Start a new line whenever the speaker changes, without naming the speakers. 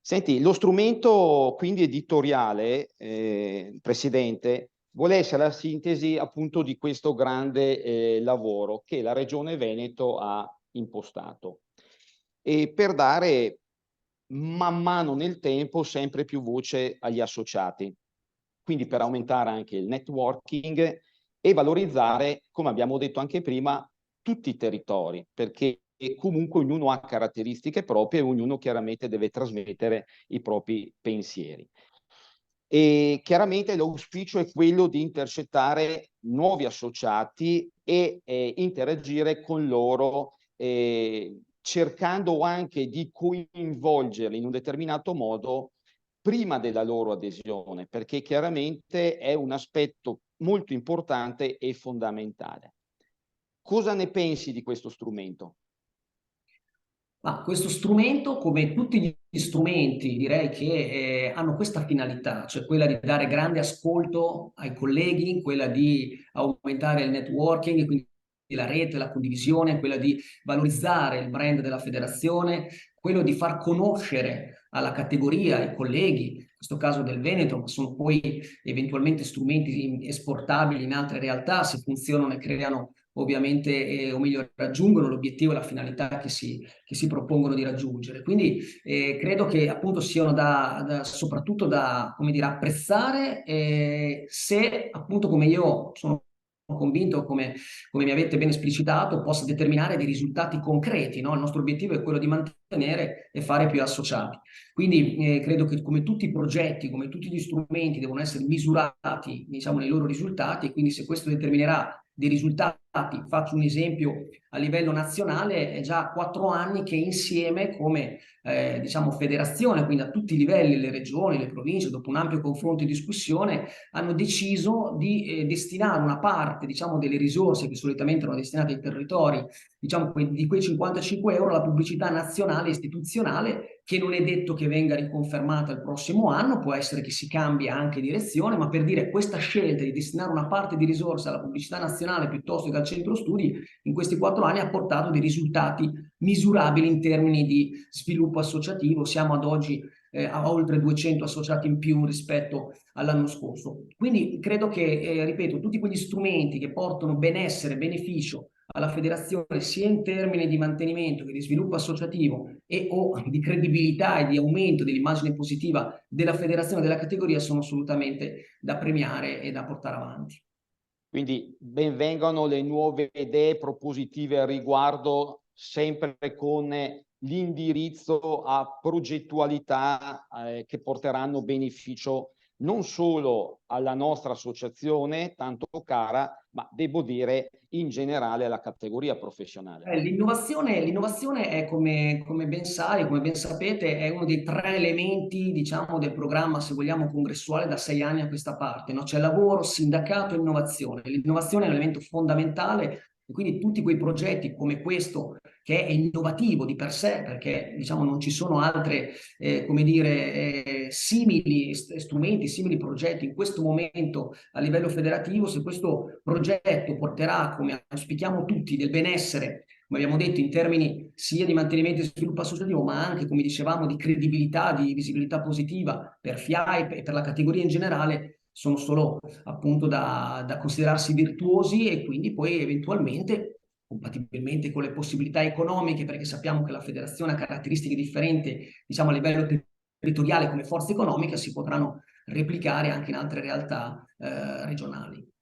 Senti, lo strumento quindi editoriale, Presidente, vuole essere la sintesi appunto di questo grande lavoro che la Regione Veneto ha impostato e per dare man mano nel tempo sempre più voce agli associati, quindi per aumentare anche il networking e valorizzare, come abbiamo detto anche prima, tutti i territori, perché comunque ognuno ha caratteristiche proprie e ognuno chiaramente deve trasmettere i propri pensieri. E chiaramente l'auspicio è quello di intercettare nuovi associati e interagire con loro, cercando anche di coinvolgerli in un determinato modo prima della loro adesione, perché chiaramente è un aspetto molto importante e fondamentale. Cosa ne pensi di questo strumento?
Ma questo strumento, come tutti gli strumenti, direi che hanno questa finalità, cioè quella di dare grande ascolto ai colleghi, quella di aumentare il networking, quindi la rete, la condivisione, quella di valorizzare il brand della federazione, quello di far conoscere alla categoria, ai colleghi, in questo caso del Veneto, ma sono poi eventualmente strumenti esportabili in altre realtà, se funzionano e creano ovviamente, o meglio, raggiungono l'obiettivo e la finalità che si propongono di raggiungere. Quindi credo che appunto siano soprattutto da, come dire, apprezzare se appunto come io sono convinto, come mi avete ben esplicitato, possa determinare dei risultati concreti, no? Il nostro obiettivo è quello di mantenere e fare più associati. Quindi credo che come tutti i progetti, come tutti gli strumenti devono essere misurati, diciamo, nei loro risultati, e quindi se questo determinerà dei risultati, faccio un esempio a livello nazionale, è già 4 anni che insieme come diciamo federazione, quindi a tutti i livelli, le regioni, le province, dopo un ampio confronto e discussione, hanno deciso di destinare una parte, diciamo, delle risorse che solitamente erano destinate ai territori, diciamo, di quei 55 euro alla pubblicità nazionale e istituzionale, che non è detto che venga riconfermata il prossimo anno, può essere che si cambi anche direzione, ma per dire questa scelta di destinare una parte di risorse alla pubblicità nazionale piuttosto che al centro studi, in questi 4 anni ha portato dei risultati misurabili in termini di sviluppo associativo. Siamo ad oggi a oltre 200 associati in più rispetto all'anno scorso. Quindi credo che, ripeto, tutti quegli strumenti che portano benessere, beneficio alla federazione, sia in termini di mantenimento che di sviluppo associativo e o di credibilità e di aumento dell'immagine positiva della federazione e della categoria, sono assolutamente da premiare e da portare avanti.
Quindi ben vengano le nuove idee propositive al riguardo, sempre con l'indirizzo a progettualità che porteranno beneficio non solo alla nostra associazione, tanto cara, ma devo dire in generale alla categoria professionale.
L'innovazione è, come ben sai, come ben sapete, è uno dei 3 elementi, diciamo, del programma, se vogliamo, congressuale da 6 anni a questa parte, no? C'è lavoro, sindacato e innovazione. L'innovazione è un elemento fondamentale e quindi tutti quei progetti come questo, che è innovativo di per sé, perché diciamo non ci sono altre, come dire, simili strumenti, simili progetti in questo momento a livello federativo. Se questo progetto porterà, come auspichiamo tutti, del benessere, come abbiamo detto, in termini sia di mantenimento e sviluppo associativo, ma anche, come dicevamo, di credibilità, di visibilità positiva per FIAI e per la categoria in generale, sono solo appunto da considerarsi virtuosi, e quindi poi eventualmente, compatibilmente con le possibilità economiche, perché sappiamo che la federazione ha caratteristiche differenti, diciamo a livello territoriale come forza economica, si potranno replicare anche in altre realtà regionali.